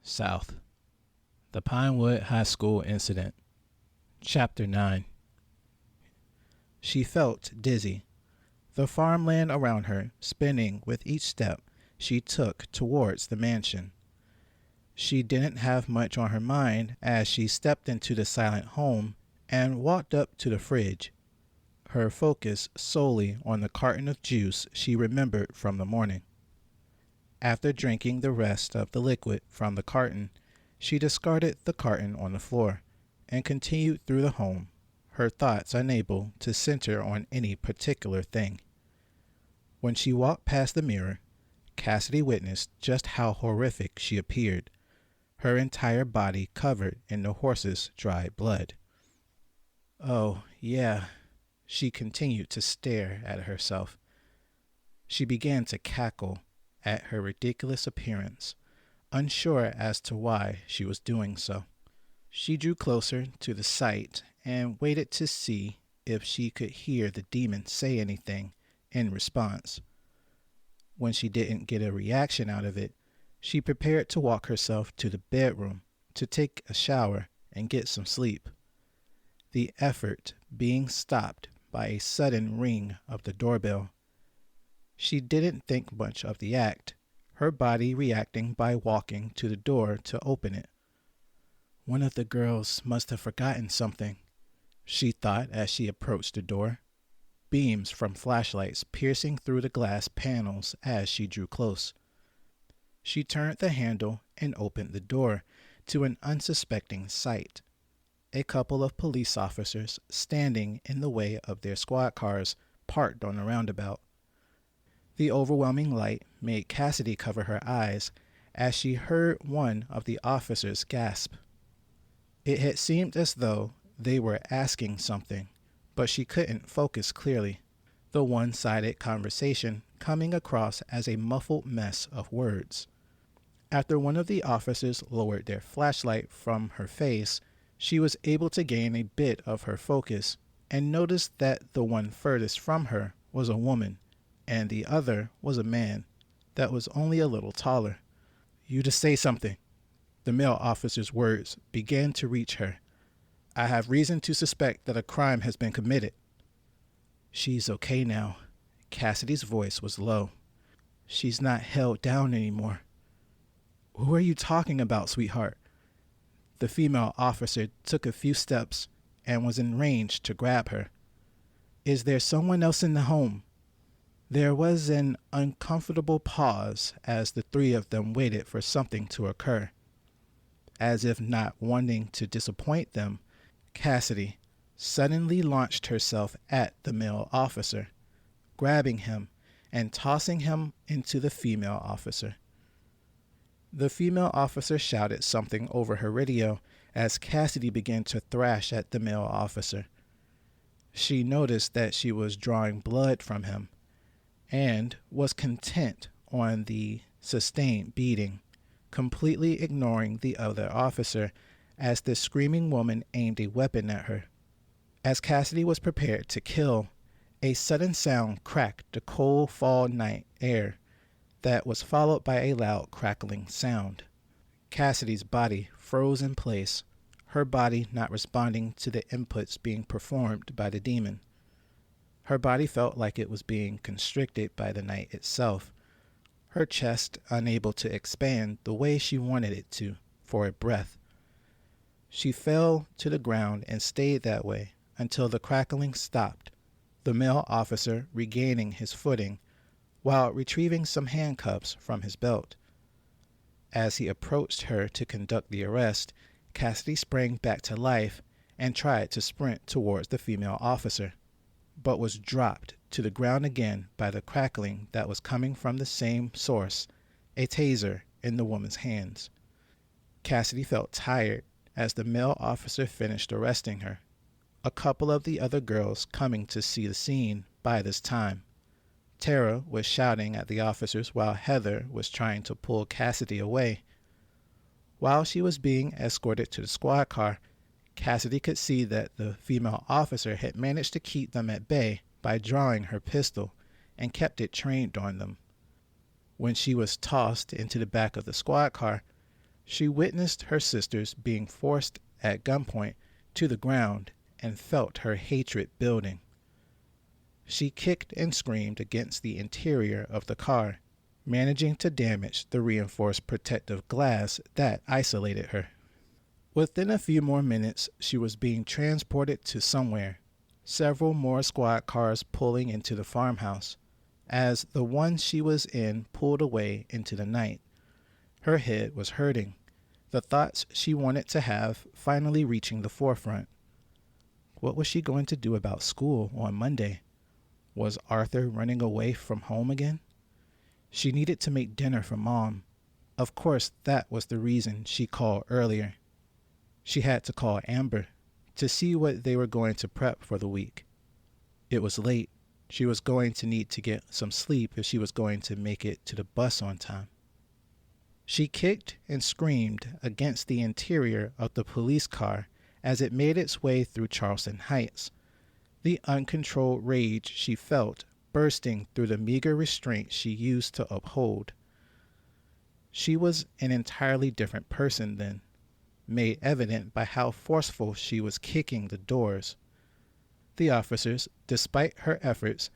South. The Pinewood High School Incident. Chapter 9. She felt dizzy, the farmland around her spinning with each step she took towards the mansion. She didn't have much on her mind as she stepped into the silent home and walked up to the fridge, her focus solely on the carton of juice she remembered from the morning. After drinking the rest of the liquid from the carton, she discarded the carton on the floor and continued through the home, her thoughts unable to center on any particular thing. When she walked past the mirror, Cassidy witnessed just how horrific she appeared, her entire body covered in the horse's dry blood. Oh, yeah, she continued to stare at herself. She began to cackle at her ridiculous appearance, unsure as to why she was doing so. She drew closer to the sight and waited to see if she could hear the demon say anything in response. When she didn't get a reaction out of it, she prepared to walk herself to the bedroom to take a shower and get some sleep. The effort being stopped by a sudden ring of the doorbell. She didn't think much of the act, her body reacting by walking to the door to open it. One of the girls must have forgotten something, she thought as she approached the door, beams from flashlights piercing through the glass panels as she drew close. She turned the handle and opened the door to an unsuspecting sight. A couple of police officers standing in the way of their squad cars parked on the roundabout. The overwhelming light made Cassidy cover her eyes as she heard one of the officers gasp. It had seemed as though they were asking something, but she couldn't focus clearly, the one-sided conversation coming across as a muffled mess of words. After one of the officers lowered their flashlight from her face, she was able to gain a bit of her focus and noticed that the one furthest from her was a woman, and the other was a man that was only a little taller. "You to say something." The male officer's words began to reach her. "I have reason to suspect that a crime has been committed." "She's okay now." Cassidy's voice was low. "She's not held down anymore." "Who are you talking about, sweetheart?" The female officer took a few steps and was in range to grab her. "Is there someone else in the home?" There was an uncomfortable pause as the three of them waited for something to occur. As if not wanting to disappoint them, Cassidy suddenly launched herself at the male officer, grabbing him and tossing him into the female officer. The female officer shouted something over her radio as Cassidy began to thrash at the male officer. She noticed that she was drawing blood from him and was content on the sustained beating, completely ignoring the other officer as the screaming woman aimed a weapon at her. As Cassidy was prepared to kill, a sudden sound cracked the cold fall night air that was followed by a loud crackling sound. Cassidy's body froze in place, her body not responding to the inputs being performed by the demon. Her body felt like it was being constricted by the night itself, her chest unable to expand the way she wanted it to for a breath. She fell to the ground and stayed that way until the crackling stopped, the male officer regaining his footing while retrieving some handcuffs from his belt. As he approached her to conduct the arrest, Cassidy sprang back to life and tried to sprint towards the female officer, but was dropped to the ground again by the crackling that was coming from the same source, a taser in the woman's hands. Cassidy felt tired as the male officer finished arresting her, a couple of the other girls coming to see the scene by this time. Tara was shouting at the officers while Heather was trying to pull Cassidy away. While she was being escorted to the squad car, Cassidy could see that the female officer had managed to keep them at bay by drawing her pistol and kept it trained on them. When she was tossed into the back of the squad car, She witnessed her sisters being forced at gunpoint to the ground and felt her hatred building. She kicked and screamed against the interior of the car, managing to damage the reinforced protective glass that isolated her. Within a few more minutes, she was being transported to somewhere, several more squad cars pulling into the farmhouse, as the one she was in pulled away into the night. Her head was hurting, the thoughts she wanted to have finally reaching the forefront. What was she going to do about school on Monday? Was Arthur running away from home again? She needed to make dinner for Mom. Of course, that was the reason she called earlier. She had to call Amber to see what they were going to prep for the week. It was late. She was going to need to get some sleep if she was going to make it to the bus on time. She kicked and screamed against the interior of the police car as it made its way through Charleston Heights, the uncontrolled rage she felt bursting through the meager restraint she used to uphold. She was an entirely different person then, made evident by how forceful she was kicking the doors. The officers, despite her efforts,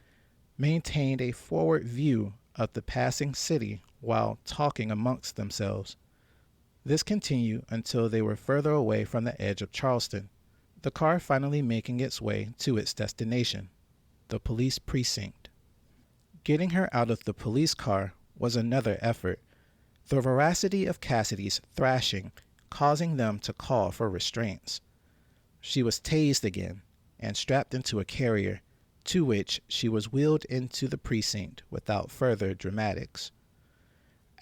maintained a forward view of the passing city while talking amongst themselves. This continued until they were further away from the edge of Charleston, the car finally making its way to its destination, the police precinct. Getting her out of the police car was another effort, the veracity of Cassidy's thrashing causing them to call for restraints. She was tased again and strapped into a carrier, to which she was wheeled into the precinct without further dramatics.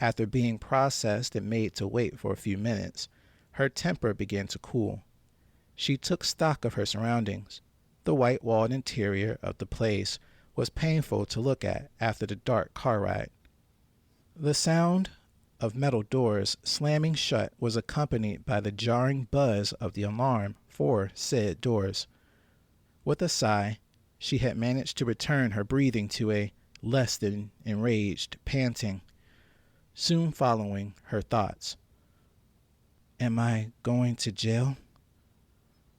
After being processed and made to wait for a few minutes, her temper began to cool. She took stock of her surroundings. The white-walled interior of the place was painful to look at after the dark car ride. The sound of metal doors slamming shut was accompanied by the jarring buzz of the alarm for said doors. With a sigh, she had managed to return her breathing to a less than enraged panting, soon following her thoughts. Am I going to jail?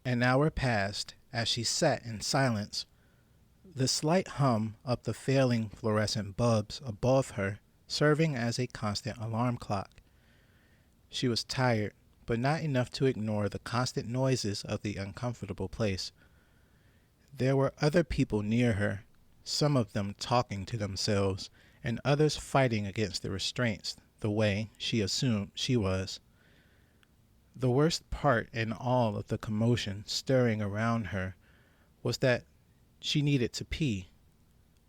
An hour passed as she sat in silence, the slight hum of the failing fluorescent bulbs above her serving as a constant alarm clock. She was tired, but not enough to ignore the constant noises of the uncomfortable place. There were other people near her, some of them talking to themselves, and others fighting against the restraints the way she assumed she was. The worst part in all of the commotion stirring around her was that she needed to pee,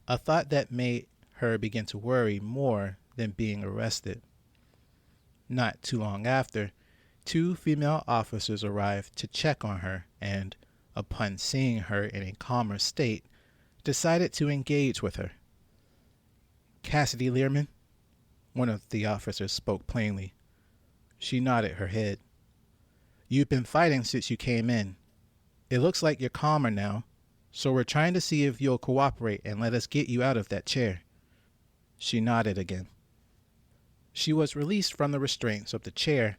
a thought that made her begin to worry more than being arrested. Not too long after, 2 female officers arrived to check on her and, upon seeing her in a calmer state, decided to engage with her. Cassidy Learman? One of the officers spoke plainly. She nodded her head. You've been fighting since you came in. It looks like you're calmer now, so we're trying to see if you'll cooperate and let us get you out of that chair. She nodded again. She was released from the restraints of the chair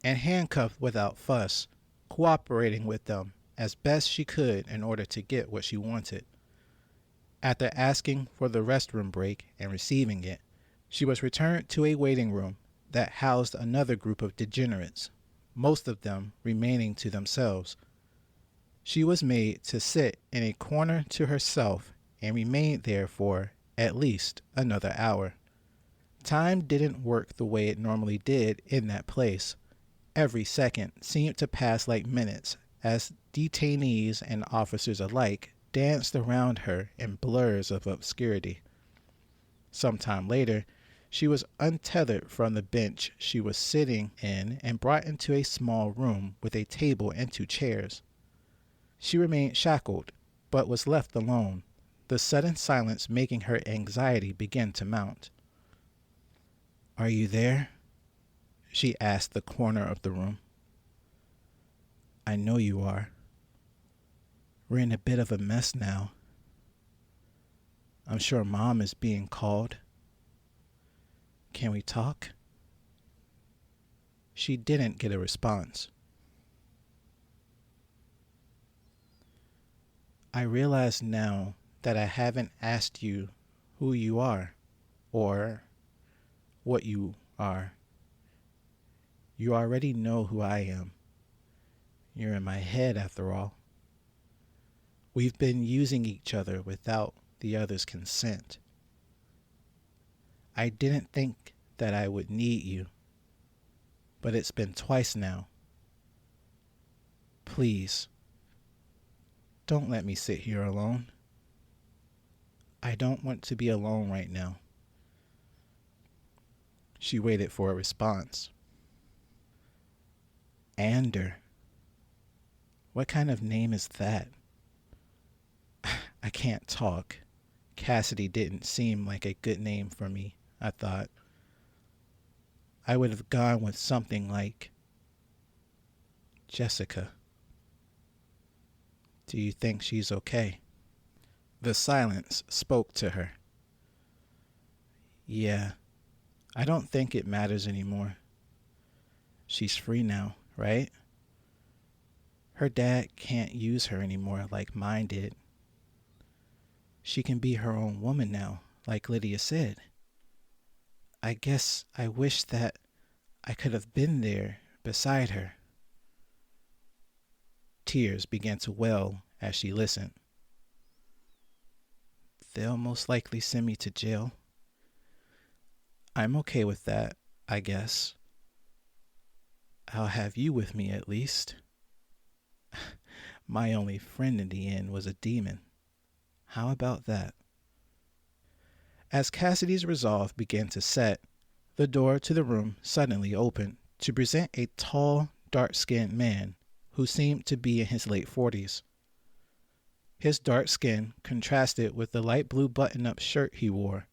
and handcuffed without fuss, cooperating with them as best she could in order to get what she wanted. After asking for the restroom break and receiving it, she was returned to a waiting room that housed another group of degenerates, most of them remaining to themselves. She was made to sit in a corner to herself and remained there for at least another hour. Time didn't work the way it normally did in that place. Every second seemed to pass like minutes as detainees and officers alike danced around her in blurs of obscurity. Sometime later, she was untethered from the bench she was sitting in and brought into a small room with a table and 2 chairs. She remained shackled, but was left alone, the sudden silence making her anxiety begin to mount. Are you there? She asked the corner of the room. I know you are. We're in a bit of a mess now. I'm sure Mom is being called. Can we talk? She didn't get a response. I realize now that I haven't asked you who you are or what you are. You already know who I am. You're in my head after all. We've been using each other without the other's consent. I didn't think that I would need you, but it's been twice now. Please, don't let me sit here alone. I don't want to be alone right now. She waited for a response. Ander. What kind of name is that? I can't talk. Cassidy didn't seem like a good name for me, I thought. I would have gone with something like Jessica. Do you think she's okay? The silence spoke to her. Yeah, I don't think it matters anymore. She's free now, right? Her dad can't use her anymore like mine did. She can be her own woman now, like Lydia said. I guess I wish that I could have been there beside her. Tears began to well as she listened. They'll most likely send me to jail. I'm okay with that, I guess. I'll have you with me at least. My only friend in the end was a demon. How about that? As Cassidy's resolve began to set, the door to the room suddenly opened to present a tall, dark-skinned man who seemed to be in his late 40s. His dark skin contrasted with the light blue button-up shirt he wore,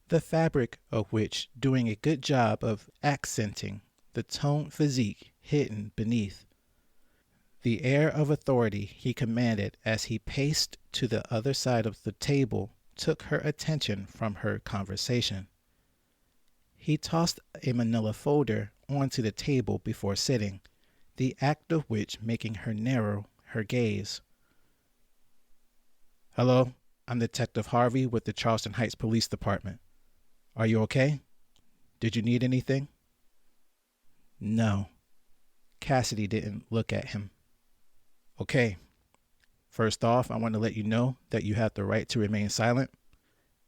the fabric of which doing a good job of accenting the toned physique hidden beneath. The air of authority he commanded as he paced to the other side of the table took her attention from her conversation. He tossed a manila folder onto the table before sitting, the act of which making her narrow her gaze. Hello, I'm Detective Harvey with the Charleston Heights Police Department. Are you okay? Did you need anything? No. Cassidy didn't look at him. Okay. First off, I want to let you know that you have the right to remain silent.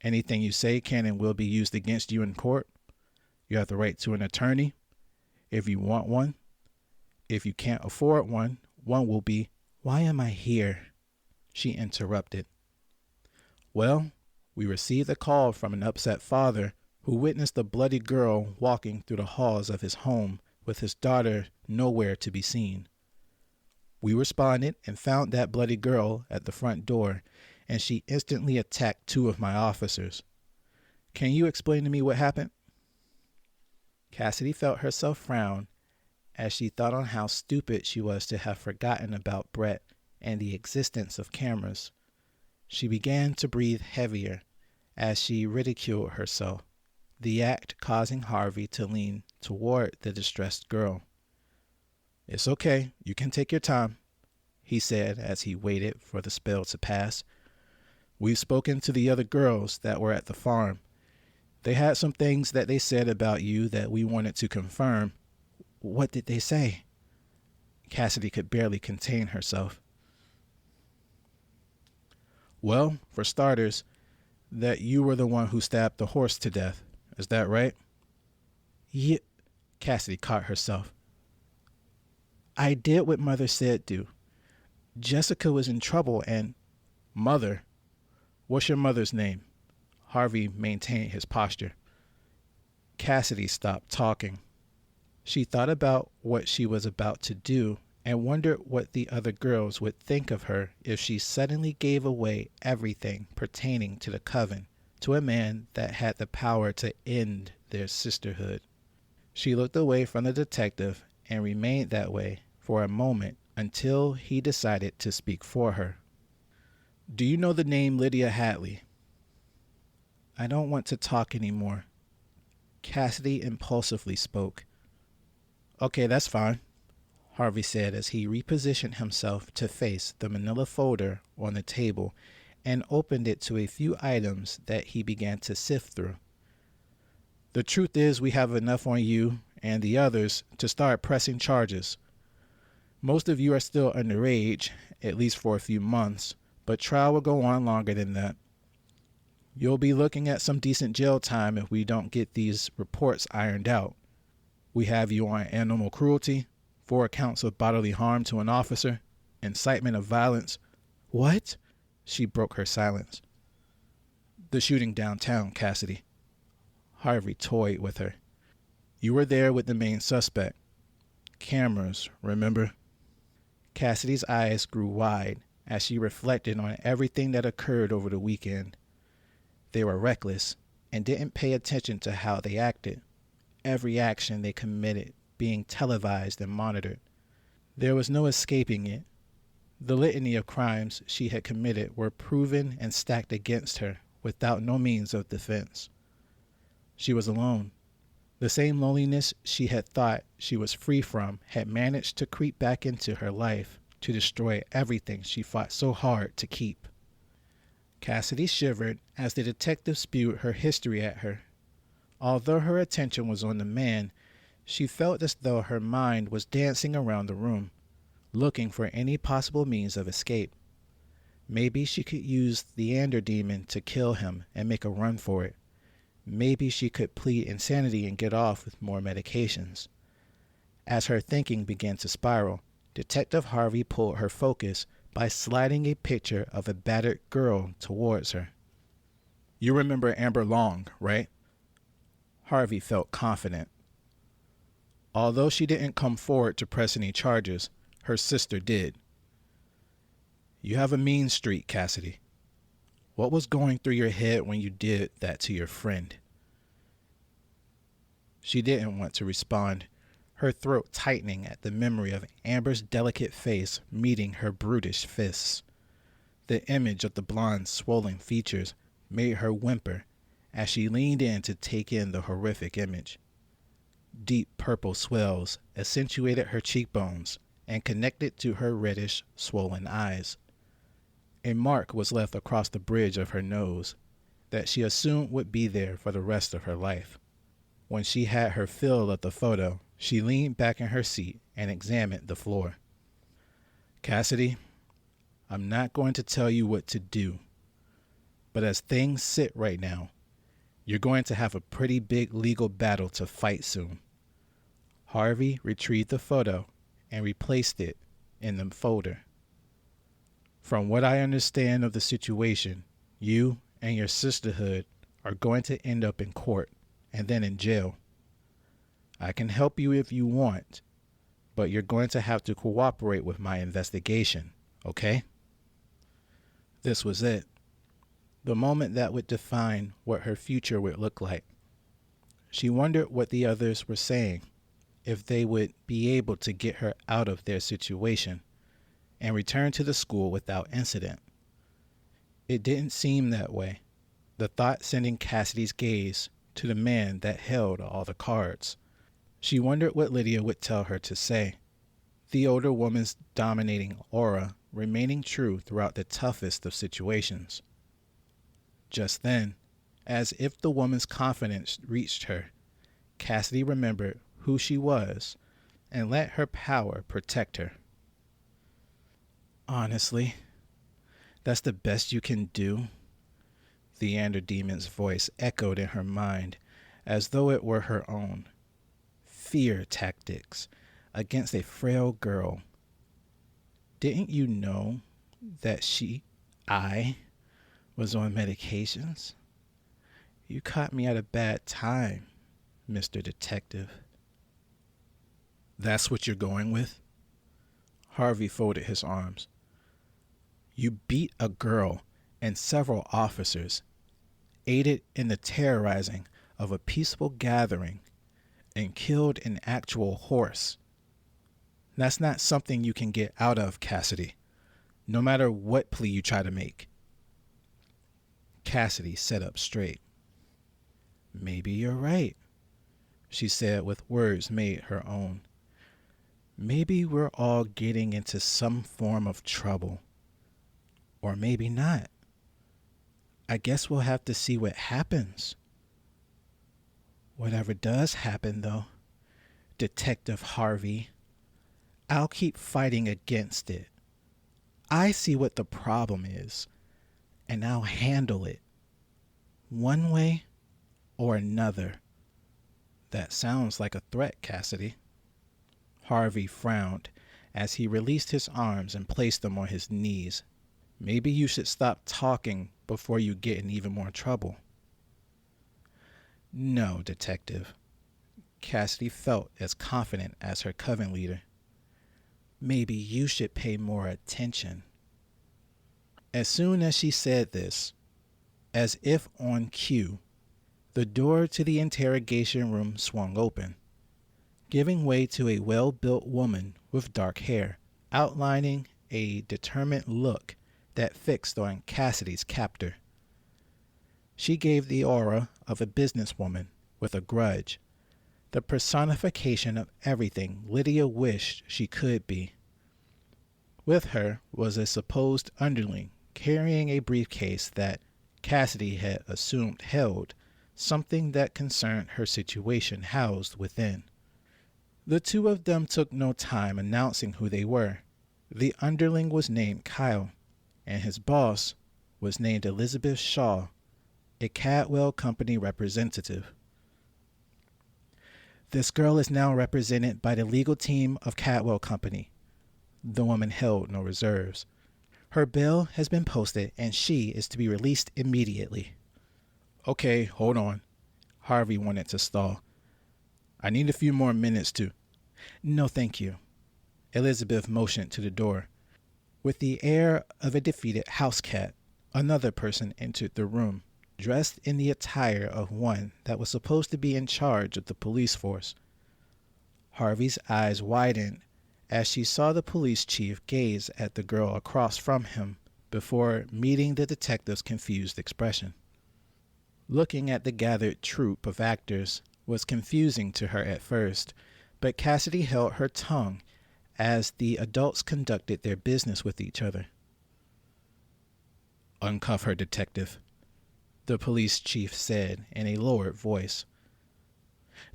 Anything you say can and will be used against you in court. You have the right to an attorney, if you want one. If you can't afford one, one will be. Why am I here? She interrupted. Well, we received a call from an upset father who witnessed a bloody girl walking through the halls of his home with his daughter nowhere to be seen. We responded and found that bloody girl at the front door, and she instantly attacked two of my officers. Can you explain to me what happened? Cassidy felt herself frown as she thought on how stupid she was to have forgotten about Brett and the existence of cameras. She began to breathe heavier as she ridiculed herself, the act causing Harvey to lean toward the distressed girl. It's okay, you can take your time, he said as he waited for the spell to pass. We've spoken to the other girls that were at the farm. They had some things that they said about you that we wanted to confirm. What did they say? Cassidy could barely contain herself. Well, for starters, that you were the one who stabbed the horse to death. Is that right? Yeah. Cassidy caught herself. I did what Mother said do. Jessica was in trouble and... Mother? What's your mother's name? Harvey maintained his posture. Cassidy stopped talking. She thought about what she was about to do and wondered what the other girls would think of her if she suddenly gave away everything pertaining to the coven to a man that had the power to end their sisterhood. She looked away from the detective and remained that way for a moment until he decided to speak for her. Do you know the name Lydia Hadley? I don't want to talk anymore. Cassidy impulsively spoke. Okay, that's fine, Harvey said as he repositioned himself to face the manila folder on the table and opened it to a few items that he began to sift through. The truth is, we have enough on you and the others to start pressing charges. Most of you are still underage, at least for a few months, but trial will go on longer than that. You'll be looking at some decent jail time if we don't get these reports ironed out. We have you on animal cruelty, 4 counts of bodily harm to an officer, incitement of violence. What? She broke her silence. The shooting downtown, Cassidy. Harvey toyed with her. You were there with the main suspect. Cameras, remember? Cassidy's eyes grew wide as she reflected on everything that occurred over the weekend. They were reckless and didn't pay attention to how they acted, every action they committed being televised and monitored. There was no escaping it. The litany of crimes she had committed were proven and stacked against her without no means of defense. She was alone. The same loneliness she had thought she was free from had managed to creep back into her life to destroy everything she fought so hard to keep. Cassidy shivered as the detective spewed her history at her. Although her attention was on the man, she felt as though her mind was dancing around the room, looking for any possible means of escape. Maybe she could use the Ander demon to kill him and make a run for it. Maybe she could plead insanity and get off with more medications. As her thinking began to spiral, Detective Harvey pulled her focus by sliding a picture of a battered girl towards her. You remember Amber Long, right? Harvey felt confident. Although she didn't come forward to press any charges, her sister did. You have a mean streak, Cassidy. What was going through your head when you did that to your friend? She didn't want to respond, her throat tightening at the memory of Amber's delicate face meeting her brutish fists. The image of the blonde's swollen features made her whimper as she leaned in to take in the horrific image. Deep purple swells accentuated her cheekbones and connected to her reddish, swollen eyes. A mark was left across the bridge of her nose that she assumed would be there for the rest of her life. When she had her fill of the photo, she leaned back in her seat and examined the floor. Cassidy, I'm not going to tell you what to do, but as things sit right now, you're going to have a pretty big legal battle to fight soon. Harvey retrieved the photo and replaced it in the folder. From what I understand of the situation, you and your sisterhood are going to end up in court and then in jail. I can help you if you want, but you're going to have to cooperate with my investigation, okay? This was it. The moment that would define what her future would look like. She wondered what the others were saying, if they would be able to get her out of their situation and return to the school without incident. It didn't seem that way, the thought sending Cassidy's gaze to the man that held all the cards. She wondered what Lydia would tell her to say, the older woman's dominating aura remaining true throughout the toughest of situations. Just then, as if the woman's confidence reached her, Cassidy remembered who she was and let her power protect her. Honestly, that's the best you can do? The Ander demon's voice echoed in her mind as though it were her own. Fear tactics against a frail girl. Didn't you know that I was on medications? You caught me at a bad time, Mr. Detective. That's what you're going with? Harvey folded his arms. You beat a girl and several officers, aided in the terrorizing of a peaceful gathering, and killed an actual horse. That's not something you can get out of, Cassidy, no matter what plea you try to make. Cassidy sat up straight. Maybe you're right, she said with words made her own. Maybe we're all getting into some form of trouble. Or maybe not. I guess we'll have to see what happens. Whatever does happen, though, Detective Harvey, I'll keep fighting against it. I see what the problem is, and I'll handle it. One way or another. That sounds like a threat, Cassidy. Harvey frowned as he released his arms and placed them on his knees. Maybe you should stop talking before you get in even more trouble. No, Detective. Cassidy felt as confident as her coven leader. Maybe you should pay more attention. As soon as she said this, as if on cue, the door to the interrogation room swung open, giving way to a well-built woman with dark hair, outlining a determined look that fixed on Cassidy's captor. She gave the aura of a businesswoman with a grudge, the personification of everything Lydia wished she could be. With her was a supposed underling carrying a briefcase that Cassidy had assumed held something that concerned her situation housed within. The two of them took no time announcing who they were. The underling was named Kyle, and his boss was named Elizabeth Shaw, a Cadwell Company representative. This girl is now represented by the legal team of Cadwell Company. The woman held no reserves. Her bail has been posted, and she is to be released immediately. Okay, hold on. Harvey wanted to stall. I need a few more minutes to... No, thank you. Elizabeth motioned to the door. With the air of a defeated house cat, another person entered the room, dressed in the attire of one that was supposed to be in charge of the police force. Harvey's eyes widened as she saw the police chief gaze at the girl across from him before meeting the detective's confused expression. Looking at the gathered troupe of actors was confusing to her at first, but Cassidy held her tongue as the adults conducted their business with each other. Uncuff her, detective, the police chief said in a lowered voice.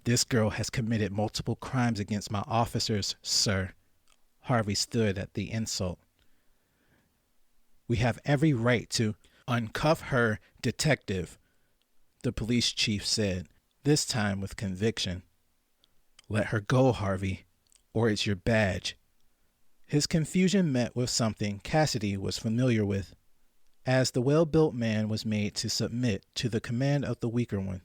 This girl has committed multiple crimes against my officers, sir. Harvey stood at the insult. We have every right to uncuff her, detective, the police chief said, this time with conviction. Let her go, Harvey, or it's your badge. His confusion met with something Cassidy was familiar with, as the well-built man was made to submit to the command of the weaker one.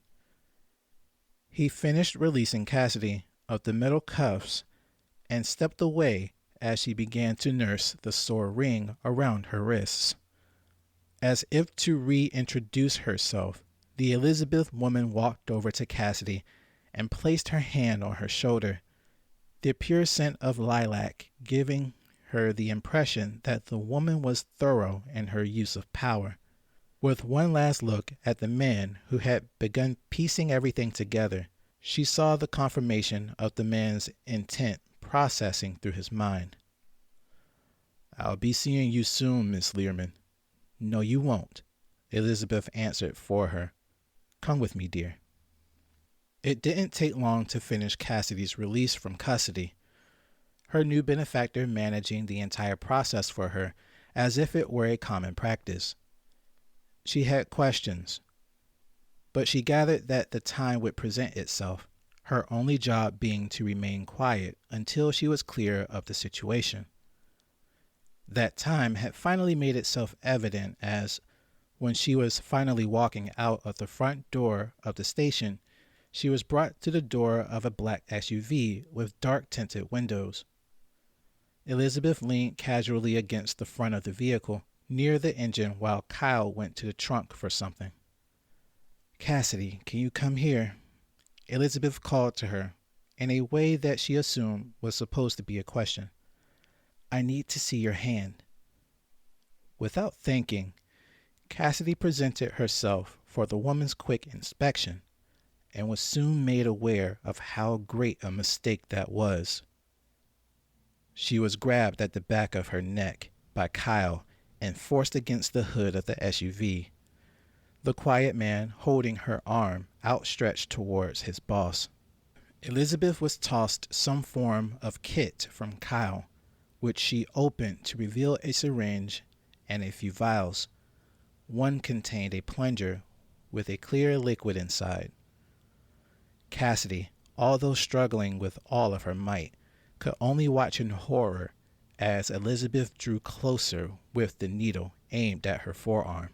He finished releasing Cassidy of the metal cuffs and stepped away as she began to nurse the sore ring around her wrists. As if to reintroduce herself, the Elizabeth woman walked over to Cassidy and placed her hand on her shoulder, the pure scent of lilac giving her the impression that the woman was thorough in her use of power. With one last look at the man who had begun piecing everything together, she saw the confirmation of the man's intent processing through his mind. I'll be seeing you soon, Miss Learman. No, you won't, Elizabeth answered for her. Come with me, dear. It didn't take long to finish Cassidy's release from custody, her new benefactor managing the entire process for her as if it were a common practice. She had questions, but she gathered that the time would present itself, her only job being to remain quiet until she was clear of the situation. That time had finally made itself evident as, when she was finally walking out of the front door of the station, she was brought to the door of a black SUV with dark-tinted windows. Elizabeth leaned casually against the front of the vehicle, near the engine, while Kyle went to the trunk for something. Cassidy, can you come here? Elizabeth called to her, in a way that she assumed was supposed to be a question. I need to see your hand. Without thinking, Cassidy presented herself for the woman's quick inspection, and was soon made aware of how great a mistake that was. She was grabbed at the back of her neck by Kyle and forced against the hood of the SUV, the quiet man holding her arm outstretched towards his boss. Elizabeth was tossed some form of kit from Kyle, which she opened to reveal a syringe and a few vials. One contained a plunger with a clear liquid inside. Cassidy, although struggling with all of her might, could only watch in horror as Elizabeth drew closer with the needle aimed at her forearm.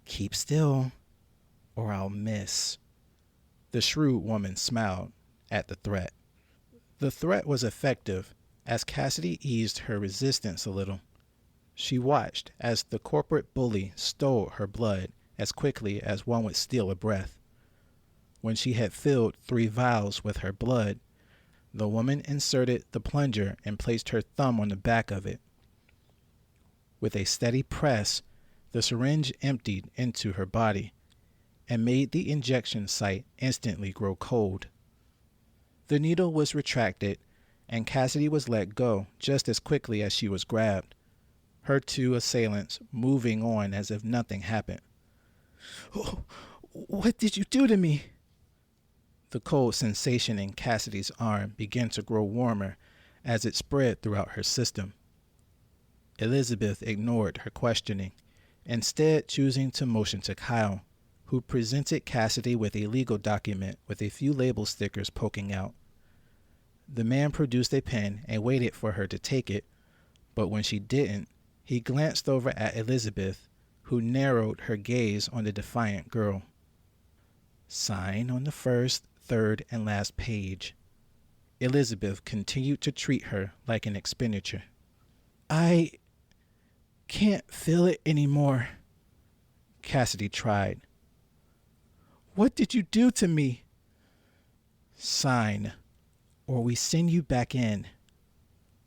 "Keep still, or I'll miss." The shrewd woman smiled at the threat. The threat was effective as Cassidy eased her resistance a little. She watched as the corporate bully stole her blood as quickly as one would steal a breath. When she had filled 3 vials with her blood, the woman inserted the plunger and placed her thumb on the back of it. With a steady press, the syringe emptied into her body and made the injection site instantly grow cold. The needle was retracted, and Cassidy was let go just as quickly as she was grabbed, her 2 assailants moving on as if nothing happened. "Oh, what did you do to me?" The cold sensation in Cassidy's arm began to grow warmer as it spread throughout her system. Elizabeth ignored her questioning, instead choosing to motion to Kyle, who presented Cassidy with a legal document with a few label stickers poking out. The man produced a pen and waited for her to take it, but when she didn't, he glanced over at Elizabeth, who narrowed her gaze on the defiant girl. "Sign on the first, third, and last page." Elizabeth continued to treat her like an expenditure. "I can't feel it anymore," Cassidy tried. "What did you do to me?" "Sign, or we send you back in."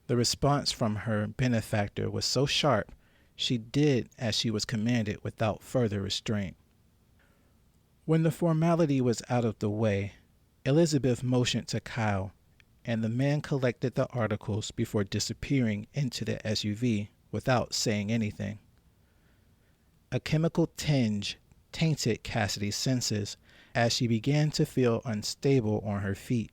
The response from her benefactor was so sharp, she did as she was commanded without further restraint. When the formality was out of the way, Elizabeth motioned to Kyle, and the man collected the articles before disappearing into the SUV without saying anything. A chemical tinge tainted Cassidy's senses as she began to feel unstable on her feet.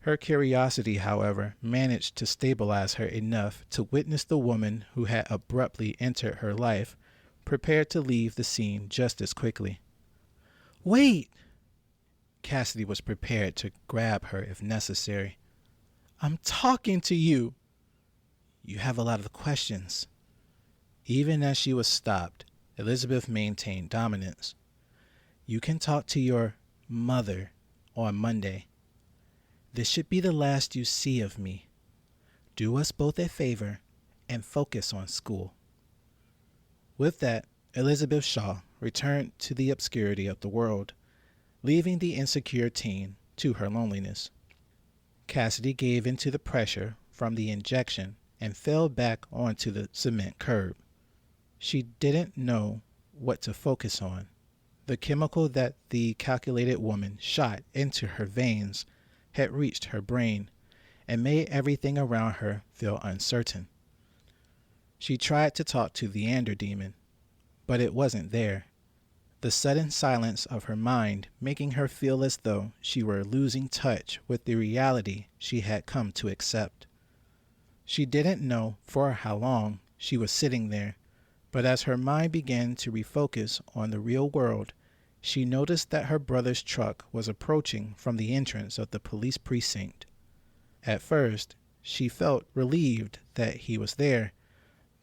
Her curiosity, however, managed to stabilize her enough to witness the woman who had abruptly entered her life prepared to leave the scene just as quickly. "Wait!" Cassidy was prepared to grab her if necessary. "I'm talking to you." "You have a lot of questions." Even as she was stopped, Elizabeth maintained dominance. "You can talk to your mother on Monday. This should be the last you see of me. Do us both a favor and focus on school." With that, Elizabeth Shaw returned to the obscurity of the world, leaving the insecure teen to her loneliness. Cassidy gave into the pressure from the injection and fell back onto the cement curb. She didn't know what to focus on. The chemical that the calculated woman shot into her veins had reached her brain and made everything around her feel uncertain. She tried to talk to the Ander demon, but it wasn't there, the sudden silence of her mind making her feel as though she were losing touch with the reality she had come to accept. She didn't know for how long she was sitting there, but as her mind began to refocus on the real world, she noticed that her brother's truck was approaching from the entrance of the police precinct. At first, she felt relieved that he was there,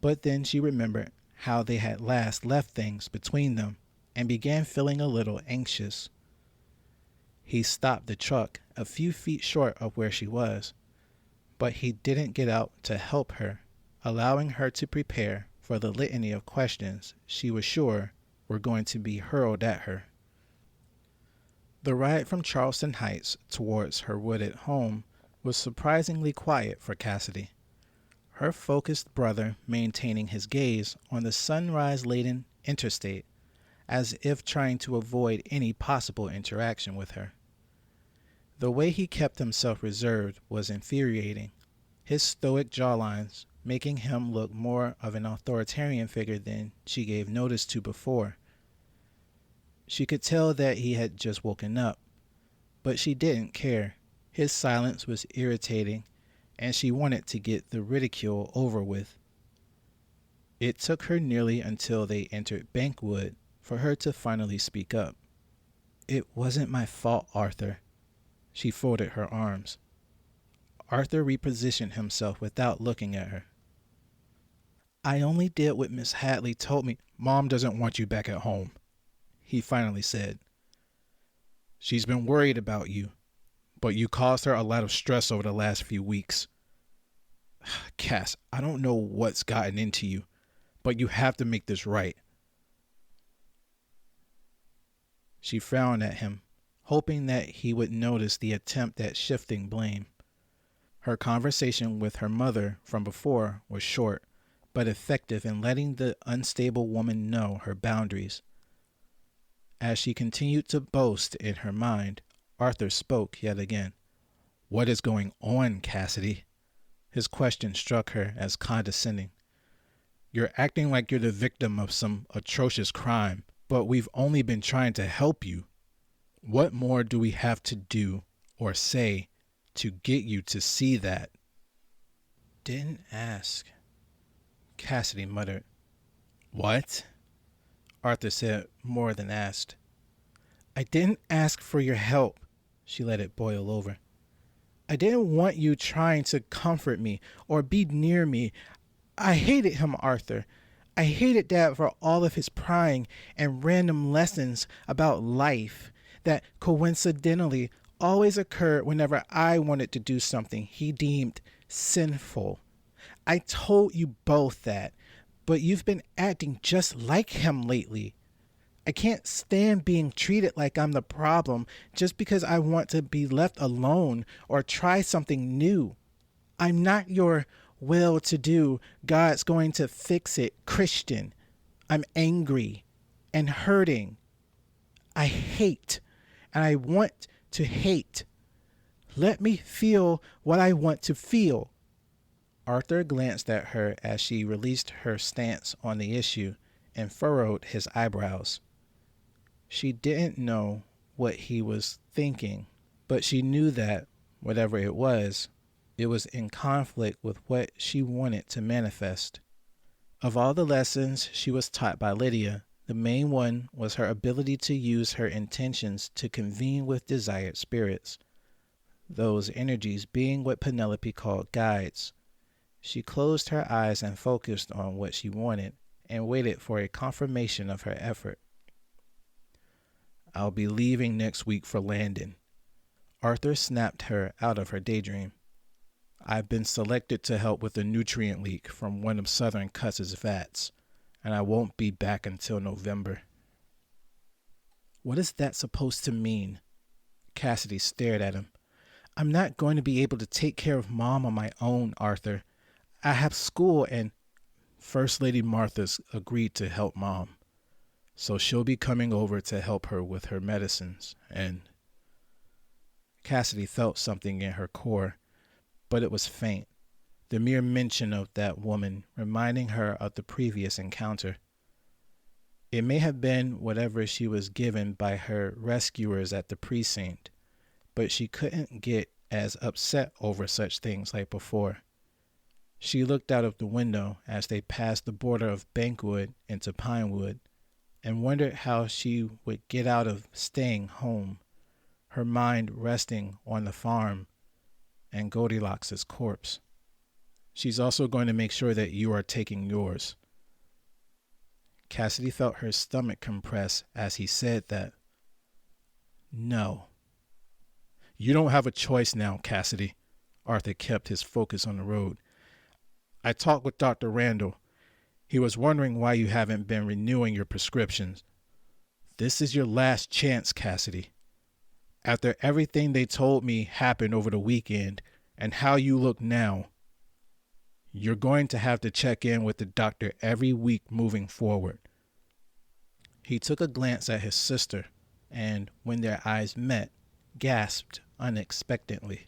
but then she remembered how they had last left things between them and began feeling a little anxious. He stopped the truck a few feet short of where she was, but he didn't get out to help her, allowing her to prepare for the litany of questions she was sure were going to be hurled at her. The ride from Charleston Heights towards her wooded home was surprisingly quiet for Cassidy, her focused brother maintaining his gaze on the sunrise-laden interstate as if trying to avoid any possible interaction with her. The way he kept himself reserved was infuriating, his stoic jawlines making him look more of an authoritarian figure than she gave notice to before. She could tell that he had just woken up, but she didn't care. His silence was irritating, and she wanted to get the ridicule over with. It took her nearly until they entered Pinewood for her to finally speak up. "It wasn't my fault, Arthur." She folded her arms. Arthur repositioned himself without looking at her. "I only did what Miss Hadley told me." "Mom doesn't want you back at home," he finally said. "She's been worried about you, but you caused her a lot of stress over the last few weeks. Cass, I don't know what's gotten into you, but you have to make this right." She frowned at him, hoping that he would notice the attempt at shifting blame. Her conversation with her mother from before was short, but effective in letting the unstable woman know her boundaries. As she continued to boast in her mind, Arthur spoke yet again. "What is going on, Cassidy?" His question struck her as condescending. "You're acting like you're the victim of some atrocious crime, but we've only been trying to help you. What more do we have to do or say to get you to see that?" "Didn't ask," Cassidy muttered. "What?" Arthur said more than asked. "I didn't ask for your help." She let it boil over. "I didn't want you trying to comfort me or be near me. I hated him, Arthur. I hated Dad for all of his prying and random lessons about life that coincidentally always occurred whenever I wanted to do something he deemed sinful. I told you both that, but you've been acting just like him lately. I can't stand being treated like I'm the problem just because I want to be left alone or try something new. I'm not your well-to-do, God's going to fix it Christian. I'm angry and hurting. I hate, and I want to hate. Let me feel what I want to feel." Arthur glanced at her as she released her stance on the issue and furrowed his eyebrows. She didn't know what he was thinking, but she knew that, whatever it was in conflict with what she wanted to manifest. Of all the lessons she was taught by Lydia, the main one was her ability to use her intentions to convene with desired spirits, those energies being what Penelope called guides. She closed her eyes and focused on what she wanted and waited for a confirmation of her effort. "I'll be leaving next week for Landon." Arthur snapped her out of her daydream. "I've been selected to help with a nutrient leak from one of Southern Cuss's vats, and I won't be back until November." "What is that supposed to mean?" Cassidy stared at him. "I'm not going to be able to take care of Mom on my own, Arthur. I have school and—" "First Lady Martha's agreed to help Mom, so she'll be coming over to help her with her medicines, and—" Cassidy felt something in her core, but it was faint, the mere mention of that woman reminding her of the previous encounter. It may have been whatever she was given by her rescuers at the precinct, but she couldn't get as upset over such things like before. She looked out of the window as they passed the border of Pinewood into Pinewood and wondered how she would get out of staying home, her mind resting on the farm and Goldilocks' corpse. "She's also going to make sure that you are taking yours." Cassidy felt her stomach compress as he said that. "No." "You don't have a choice now, Cassidy." Arthur kept his focus on the road. "I talked with Dr. Randall. He was wondering why you haven't been renewing your prescriptions. This is your last chance, Cassidy. After everything they told me happened over the weekend and how you look now, you're going to have to check in with the doctor every week moving forward." He took a glance at his sister and, when their eyes met, gasped unexpectedly.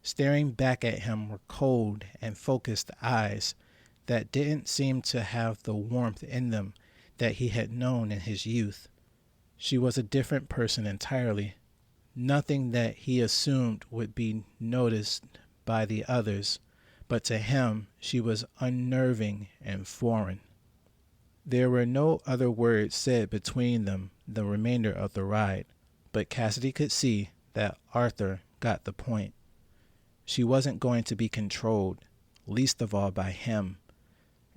Staring back at him were cold and focused eyes that didn't seem to have the warmth in them that he had known in his youth. She was a different person entirely. Nothing that he assumed would be noticed by the others, but to him she was unnerving and foreign. There were no other words said between them the remainder of the ride, but Cassidy could see that Arthur got the point. She wasn't going to be controlled, least of all by him,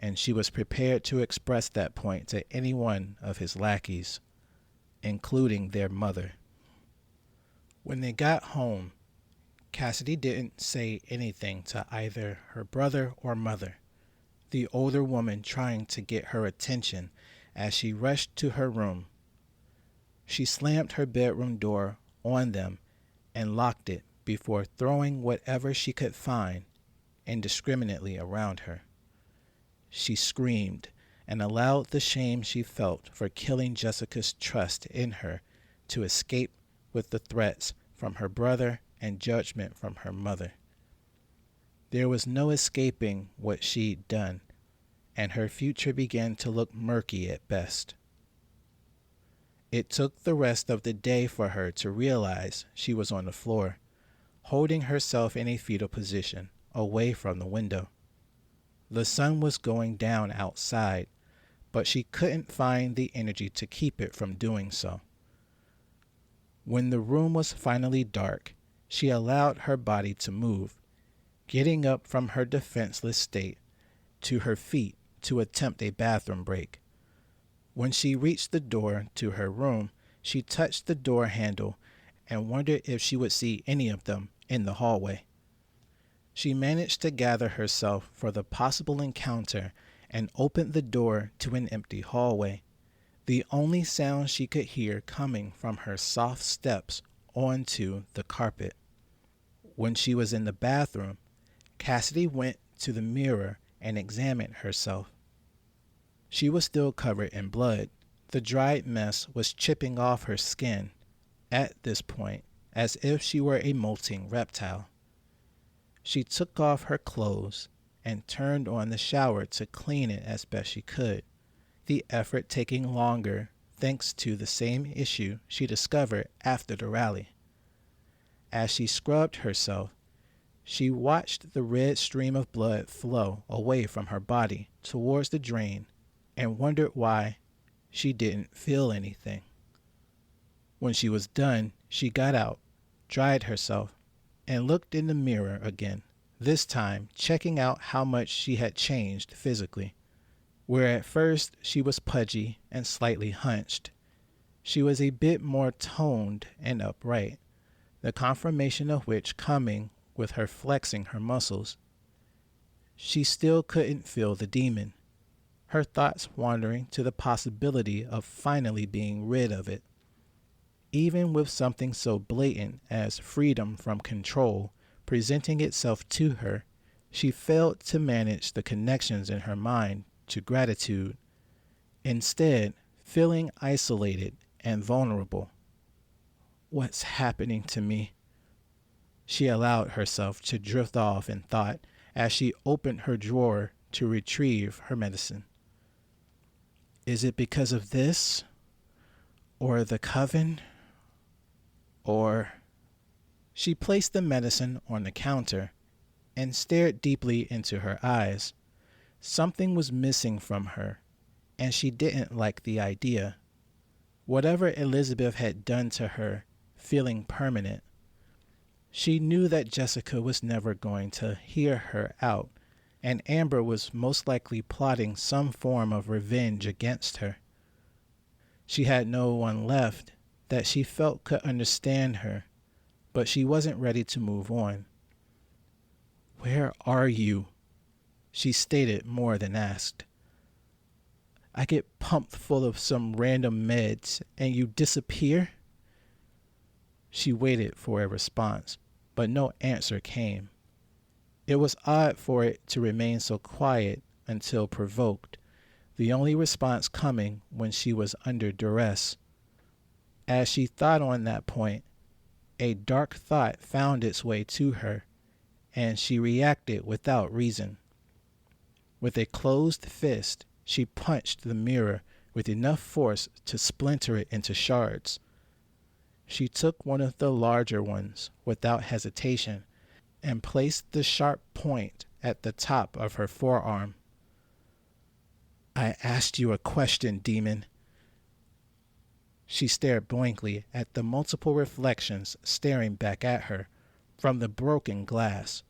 and she was prepared to express that point to any one of his lackeys, including their mother. When they got home, Cassidy didn't say anything to either her brother or mother, the older woman trying to get her attention as she rushed to her room. She slammed her bedroom door on them and locked it before throwing whatever she could find indiscriminately around her. She screamed and allowed the shame she felt for killing Jessica's trust in her to escape with the threats from her brother and judgment from her mother. There was no escaping what she'd done, and her future began to look murky at best. It took the rest of the day for her to realize she was on the floor, holding herself in a fetal position, away from the window. The sun was going down outside, but she couldn't find the energy to keep it from doing so. When the room was finally dark, she allowed her body to move, getting up from her defenseless state to her feet to attempt a bathroom break. When she reached the door to her room, she touched the door handle and wondered if she would see any of them in the hallway. She managed to gather herself for the possible encounter and opened the door to an empty hallway, the only sound she could hear coming from her soft steps onto the carpet. When she was in the bathroom, Cassidy went to the mirror and examined herself. She was still covered in blood. The dried mess was chipping off her skin at this point, as if she were a molting reptile. She took off her clothes and turned on the shower to clean it as best she could, the effort taking longer thanks to the same issue she discovered after the rally. As she scrubbed herself, she watched the red stream of blood flow away from her body towards the drain and wondered why she didn't feel anything. When she was done, she got out, dried herself, and looked in the mirror again, this time checking out how much she had changed physically. Where at first she was pudgy and slightly hunched, she was a bit more toned and upright, the confirmation of which coming with her flexing her muscles. She still couldn't feel the demon, her thoughts wandering to the possibility of finally being rid of it. Even with something so blatant as freedom from control presenting itself to her, she failed to manage the connections in her mind to gratitude, instead feeling isolated and vulnerable. What's happening to me? She allowed herself to drift off in thought as she opened her drawer to retrieve her medicine. Is it because of this? Or the coven? Or... She placed the medicine on the counter and stared deeply into her eyes. Something was missing from her, and she didn't like the idea. Whatever Elizabeth had done to her, feeling permanent. She knew that Jessica was never going to hear her out, and Amber was most likely plotting some form of revenge against her. She had no one left that she felt could understand her, but she wasn't ready to move on. Where are you? She stated more than asked. I get pumped full of some random meds and you disappear? She waited for a response, but no answer came. It was odd for it to remain so quiet until provoked, the only response coming when she was under duress. As she thought on that point, a dark thought found its way to her and she reacted without reason. With a closed fist, she punched the mirror with enough force to splinter it into shards. She took one of the larger ones without hesitation and placed the sharp point at the top of her forearm. "I asked you a question, demon." She stared blankly at the multiple reflections staring back at her from the broken glass.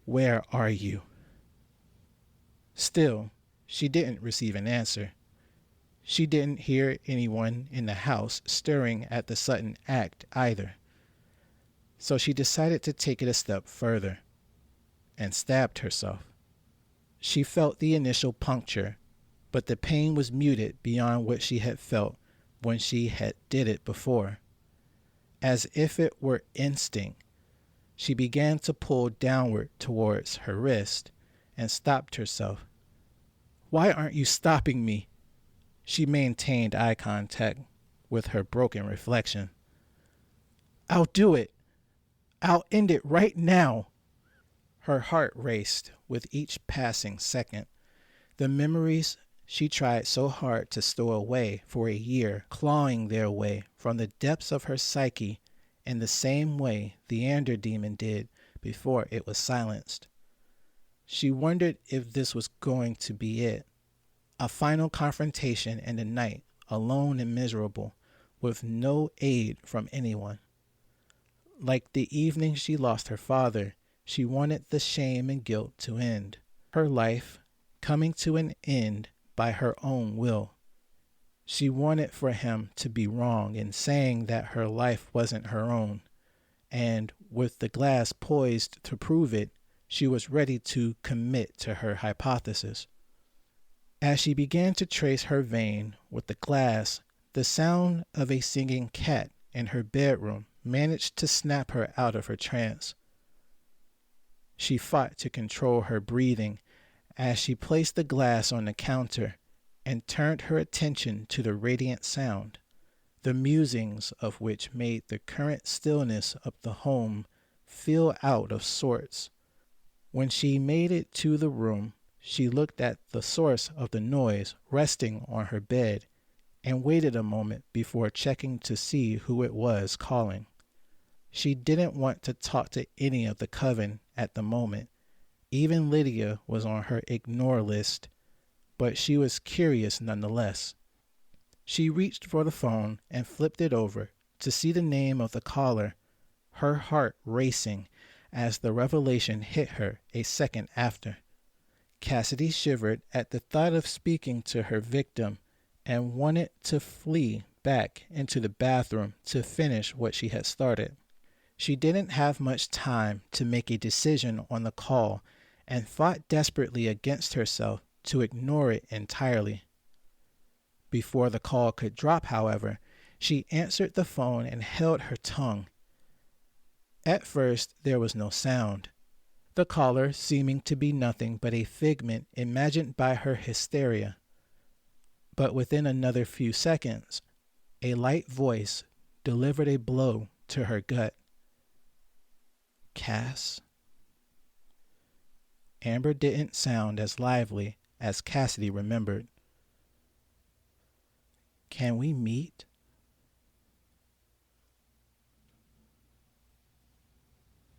"Where are you?" Still, she didn't receive an answer. She didn't hear anyone in the house stirring at the sudden act either. So she decided to take it a step further and stabbed herself. She felt the initial puncture, but the pain was muted beyond what she had felt when she had did it before. As if it were instinct, she began to pull downward towards her wrist and stopped herself. "Why aren't you stopping me?" She maintained eye contact with her broken reflection. "I'll do it. I'll end it right now." Her heart raced with each passing second. The memories she tried so hard to stow away for a year, clawing their way from the depths of her psyche in the same way the Ander demon did before it was silenced. She wondered if this was going to be it. A final confrontation in the night, alone and miserable, with no aid from anyone. Like the evening she lost her father, she wanted the shame and guilt to end. Her life coming to an end by her own will. She wanted for him to be wrong in saying that her life wasn't her own, and with the glass poised to prove it, she was ready to commit to her hypothesis. As she began to trace her vein with the glass, the sound of a singing cat in her bedroom managed to snap her out of her trance. She fought to control her breathing as she placed the glass on the counter and turned her attention to the radiant sound, the musings of which made the current stillness of the home feel out of sorts. When she made it to the room, she looked at the source of the noise resting on her bed and waited a moment before checking to see who it was calling. She didn't want to talk to any of the coven at the moment. Even Lydia was on her ignore list, but she was curious nonetheless. She reached for the phone and flipped it over to see the name of the caller, her heart racing as the revelation hit her a second after. Cassidy shivered at the thought of speaking to her victim and wanted to flee back into the bathroom to finish what she had started. She didn't have much time to make a decision on the call and fought desperately against herself to ignore it entirely. Before the call could drop, however, she answered the phone and held her tongue. At first, there was no sound, the caller seeming to be nothing but a figment imagined by her hysteria. But within another few seconds, a light voice delivered a blow to her gut. "Cass?" Amber didn't sound as lively as Cassidy remembered. "Can we meet?"